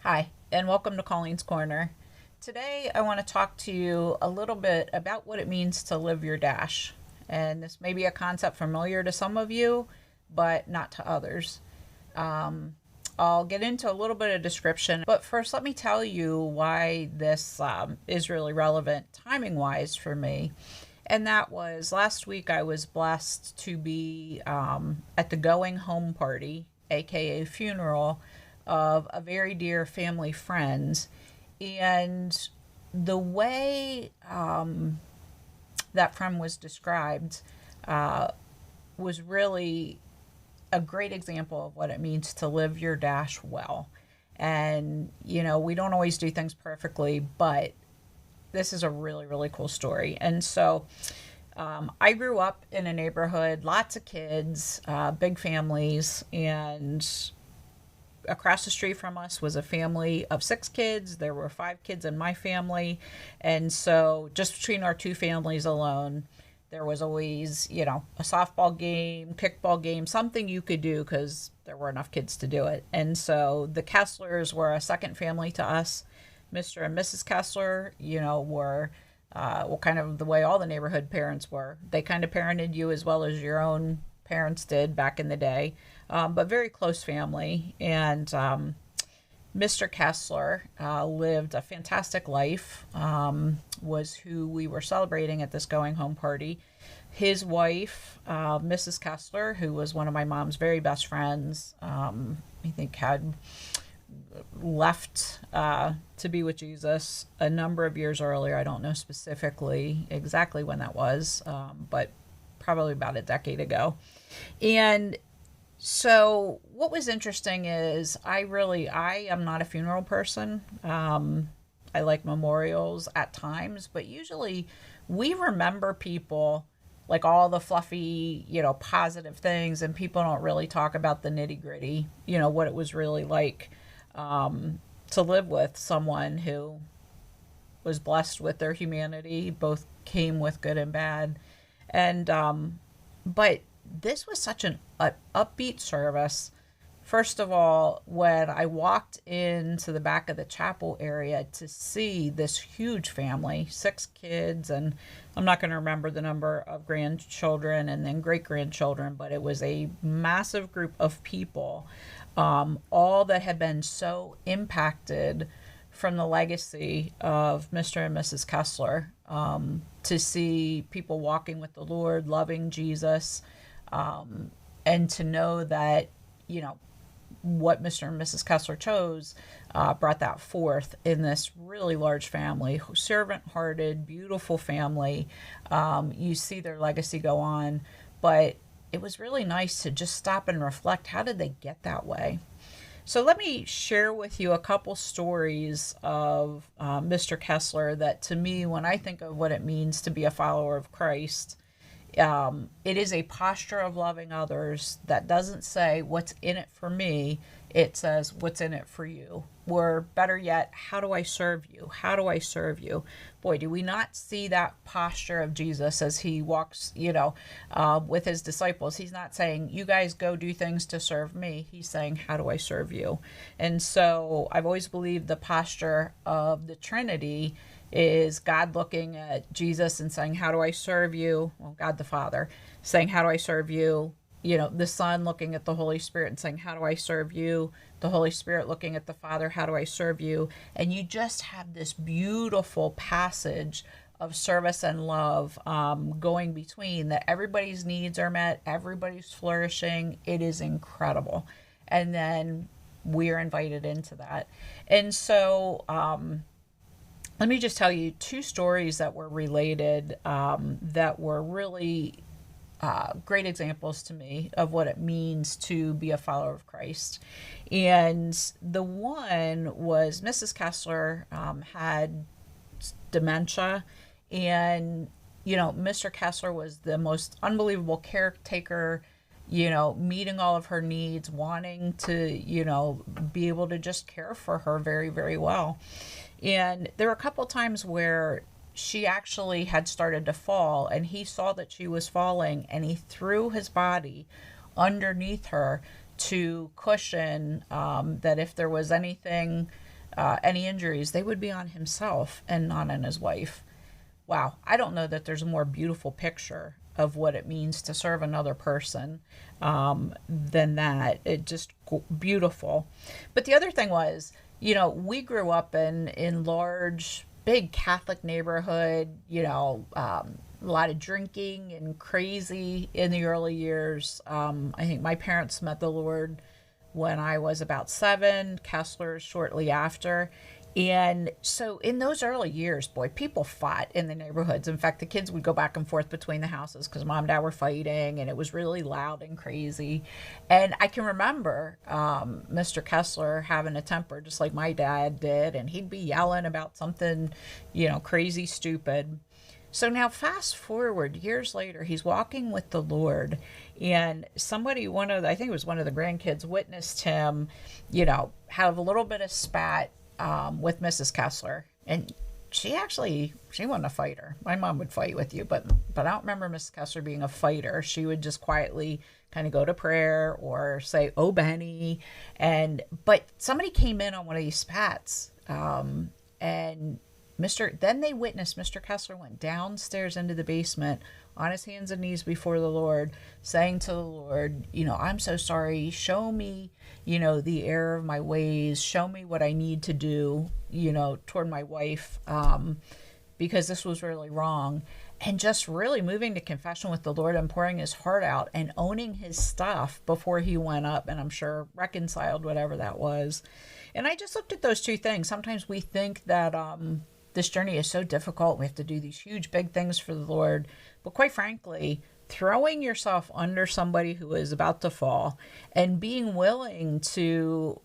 Hi, and welcome to Colleen's Corner. Today, I want to talk to you a little bit about what it means to live your dash. And this may be a concept familiar to some of you, but not to others. I'll get into a little bit of description, but first, let me tell you why this is really relevant timing wise for me. And that was last week, I was blessed to be at the going home party, aka funeral, of a very dear family friend. And the way that friend was described was really a great example of what it means to live your dash well. And, we don't always do things perfectly, but this is a really, really cool story. And so I grew up in a neighborhood, lots of kids, big families, and across the street from us was a family of 6 kids. There were 5 kids in my family. And so just between our two families alone, there was always, a softball game, kickball game, something you could do because there were enough kids to do it. And so the Kesslers were a second family to us. Mr. and Mrs. Kessler, were kind of the way all the neighborhood parents were. They kind of parented you as well as your own parents did back in the day, but very close family. And Mr. Kessler lived a fantastic life, was who we were celebrating at this going home party. His wife, Mrs. Kessler, who was one of my mom's very best friends, I think had left to be with Jesus a number of years earlier. I don't know specifically exactly when that was, but probably about a decade ago. And so what was interesting is I am not a funeral person. I like memorials at times, but usually we remember people like all the fluffy, positive things, and people don't really talk about the nitty gritty, what it was really like to live with someone who was blessed with their humanity, both came with good and bad. And but this was such an upbeat service. First of all, when I walked into the back of the chapel area to see this huge family, 6 kids, and I'm not going to remember the number of grandchildren and then great grandchildren, but it was a massive group of people, all that had been so impacted from the legacy of Mr. and Mrs. Kessler, to see people walking with the Lord, loving Jesus, and to know that, what Mr. and Mrs. Kessler chose brought that forth in this really large family, servant-hearted, beautiful family. You see their legacy go on, but it was really nice to just stop and reflect. How did they get that way? So let me share with you a couple stories of Mr. Kessler that, to me, when I think of what it means to be a follower of Christ, it is a posture of loving others that doesn't say what's in it for me. It says what's in it for you. Or better yet, how do I serve you? How do I serve you? Boy, do we not see that posture of Jesus as he walks, with his disciples. He's not saying, you guys go do things to serve me. He's saying, how do I serve you? And so I've always believed the posture of the Trinity is God looking at Jesus and saying, how do I serve you? Well, God the Father saying, how do I serve you? The Son looking at the Holy Spirit and saying, how do I serve you? The Holy Spirit looking at the Father, how do I serve you? And you just have this beautiful passage of service and love going between that. Everybody's needs are met, everybody's flourishing. It is incredible. And then we are invited into that. And so, let me just tell you 2 stories that were related, that were really great examples to me of what it means to be a follower of Christ. And the one was Mrs. Kessler had dementia, and Mr. Kessler was the most unbelievable caretaker, meeting all of her needs, wanting to, be able to just care for her very, very well. And there were a couple times where she actually had started to fall, and he saw that she was falling, and he threw his body underneath her to cushion, that if there was anything any injuries, they would be on himself and not on his wife. Wow, I don't know that there's a more beautiful picture of what it means to serve another person than that. It just beautiful. But the other thing was, we grew up in large, big Catholic neighborhood. A lot of drinking and crazy in the early years. I think my parents met the Lord when I was about 7, Kessler shortly after. And so in those early years, boy, people fought in the neighborhoods. In fact, the kids would go back and forth between the houses because mom and dad were fighting, and it was really loud and crazy. And I can remember Mr. Kessler having a temper just like my dad did, and he'd be yelling about something, crazy, stupid. So now fast forward years later, he's walking with the Lord, and somebody, I think it was one of the grandkids, witnessed him, have a little bit of spat with Mrs. Kessler. And she wasn't a fighter. My mom would fight with you, but I don't remember Mrs. Kessler being a fighter. She would just quietly kind of go to prayer or say, "Oh, Benny." But somebody came in on one of these spats, and then they witnessed Mr. Kessler went downstairs into the basement on his hands and knees before the Lord, saying to the Lord, "I'm so sorry. Show me, the error of my ways. Show me what I need to do, toward my wife, because this was really wrong." And just really moving to confession with the Lord and pouring his heart out and owning his stuff before he went up, and I'm sure reconciled whatever that was. And I just looked at those two things. Sometimes we think that this journey is so difficult. We have to do these huge, big things for the Lord. But quite frankly, throwing yourself under somebody who is about to fall and being willing to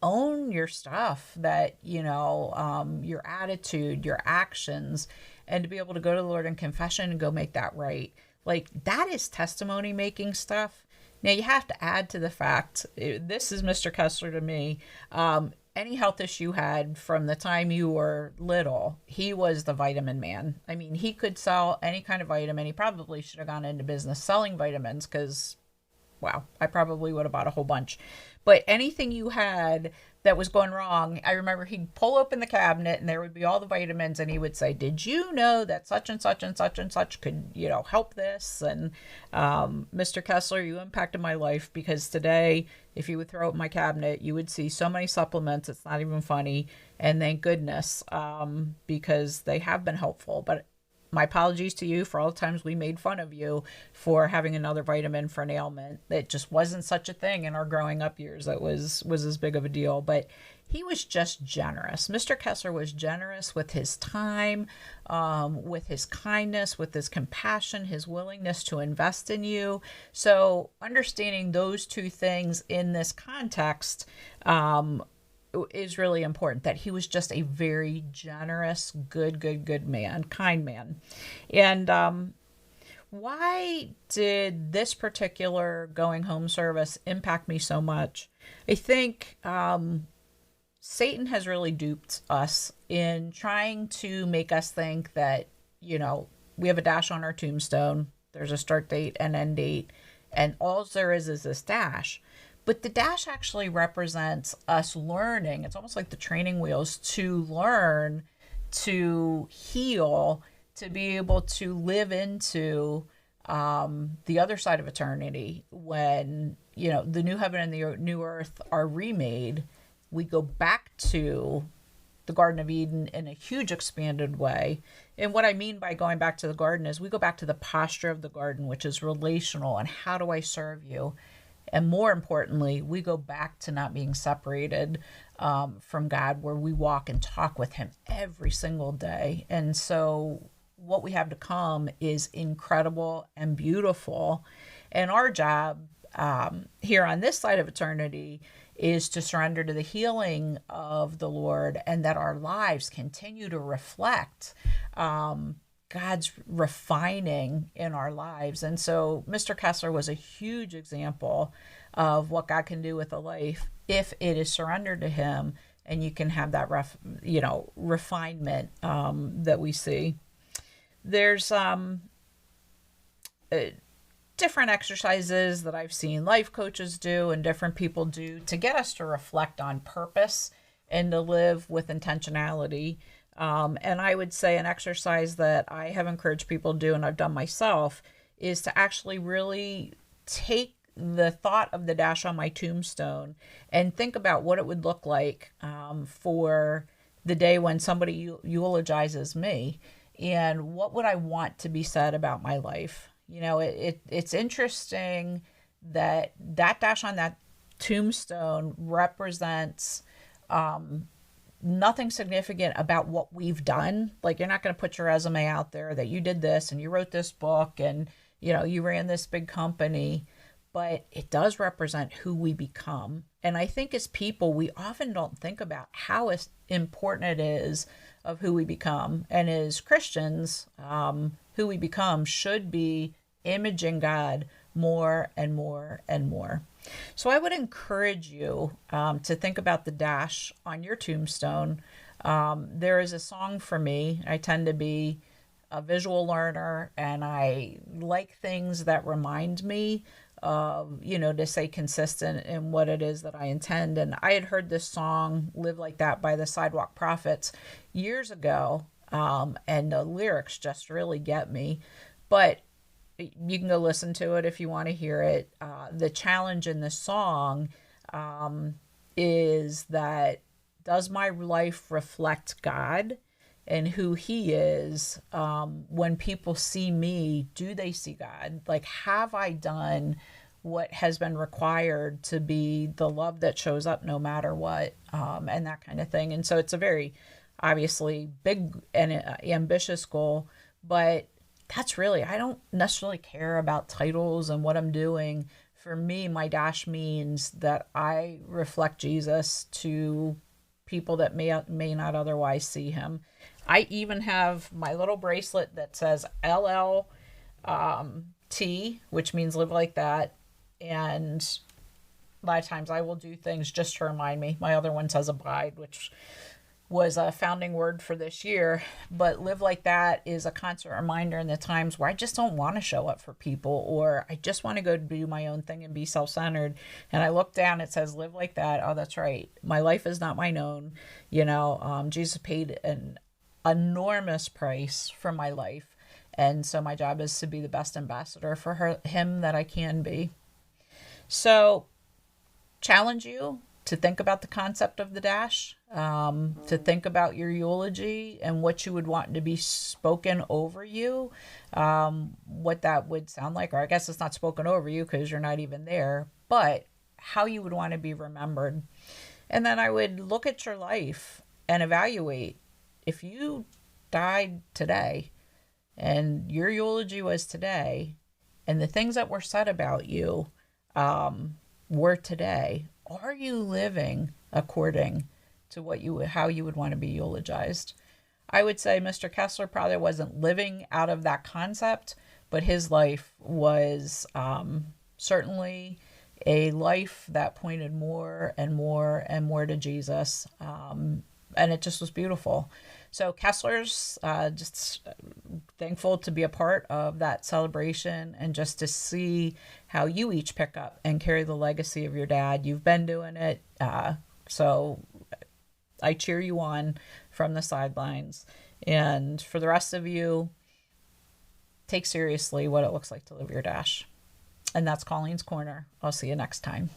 own your stuff, that, your attitude, your actions, and to be able to go to the Lord in confession and go make that right. Like, that is testimony making stuff. Now, you have to add to the fact, this is Mr. Kessler to me, any health issue you had from the time you were little, he was the vitamin man. I mean, he could sell any kind of vitamin. He probably should have gone into business selling vitamins because, wow, I probably would have bought a whole bunch. But anything you had that was going wrong, I remember he'd pull open the cabinet and there would be all the vitamins, and he would say, "Did you know that such and such and such and such could, help this?" And Mr. Kessler, you impacted my life, because today, if you would throw open my cabinet, you would see so many supplements, it's not even funny. And thank goodness, because they have been helpful. But my apologies to you for all the times we made fun of you for having another vitamin for an ailment. It just wasn't such a thing in our growing up years. That was as big of a deal. But he was just generous. Mr. Kessler was generous with his time, with his kindness, with his compassion, his willingness to invest in you. So understanding those two things in this context is really important, that he was just a very generous, good man, kind man. And why did this particular going home service impact me so much? I think Satan has really duped us in trying to make us think that, we have a dash on our tombstone. There's a start date and end date, and all there is this dash. But the dash actually represents us learning. It's almost like the training wheels, to learn, to heal, to be able to live into the other side of eternity, when, the new heaven and the new earth are remade. We go back to the Garden of Eden in a huge expanded way. And what I mean by going back to the garden is we go back to the posture of the garden, which is relational, and how do I serve you? And more importantly, we go back to not being separated from God, where we walk and talk with him every single day. And so what we have to come is incredible and beautiful. And our job here on this side of eternity is to surrender to the healing of the Lord, and that our lives continue to reflect God's refining in our lives. And so Mr. Kessler was a huge example of what God can do with a life if it is surrendered to him, and you can have that refinement that we see. There's different exercises that I've seen life coaches do and different people do to get us to reflect on purpose and to live with intentionality. And I would say an exercise that I have encouraged people to do and I've done myself is to actually really take the thought of the dash on my tombstone and think about what it would look like for the day when somebody eulogizes me, and what would I want to be said about my life. It's interesting that that dash on that tombstone represents nothing significant about what we've done. Like, you're not going to put your resume out there that you did this and you wrote this book and you ran this big company, but it does represent who we become. And I think as people, we often don't think about how important it is of who we become. And as Christians, who we become should be imaging God more and more and more. So I would encourage you to think about the dash on your tombstone. There is a song for me. I tend to be a visual learner, and I like things that remind me of, to stay consistent in what it is that I intend. And I had heard this song, Live Like That, by the Sidewalk Prophets years ago, and the lyrics just really get me. But you can go listen to it if you want to hear it. The challenge in the song is that, does my life reflect God and who He is? When people see me, do they see God? Like, have I done what has been required to be the love that shows up no matter what, and that kind of thing. And so it's a very obviously big and ambitious goal, but that's really, I don't necessarily care about titles and what I'm doing. For me, my dash means that I reflect Jesus to people that may not otherwise see Him. I even have my little bracelet that says LLT, which means live like that. And a lot of times I will do things just to remind me. My other one says abide, which was a founding word for this year. But live like that is a constant reminder in the times where I just don't want to show up for people, or I just want to go do my own thing and be self-centered. And I look down, it says live like that. Oh, that's right. My life is not mine own. Jesus paid an enormous price for my life. And so my job is to be the best ambassador for him that I can be. So challenge you to think about the concept of the dash, to think about your eulogy and what you would want to be spoken over you, what that would sound like. Or I guess it's not spoken over you because you're not even there, but how you would want to be remembered. And then I would look at your life and evaluate, if you died today and your eulogy was today, and the things that were said about you were today, are you living according to how you would want to be eulogized? I would say Mr. Kessler probably wasn't living out of that concept, but his life was certainly a life that pointed more and more and more to Jesus. And it just was beautiful. So Kessler's just thankful to be a part of that celebration, and just to see how you each pick up and carry the legacy of your dad. You've been doing it. So I cheer you on from the sidelines. And for the rest of you, take seriously what it looks like to live your dash. And that's Colleen's Corner. I'll see you next time.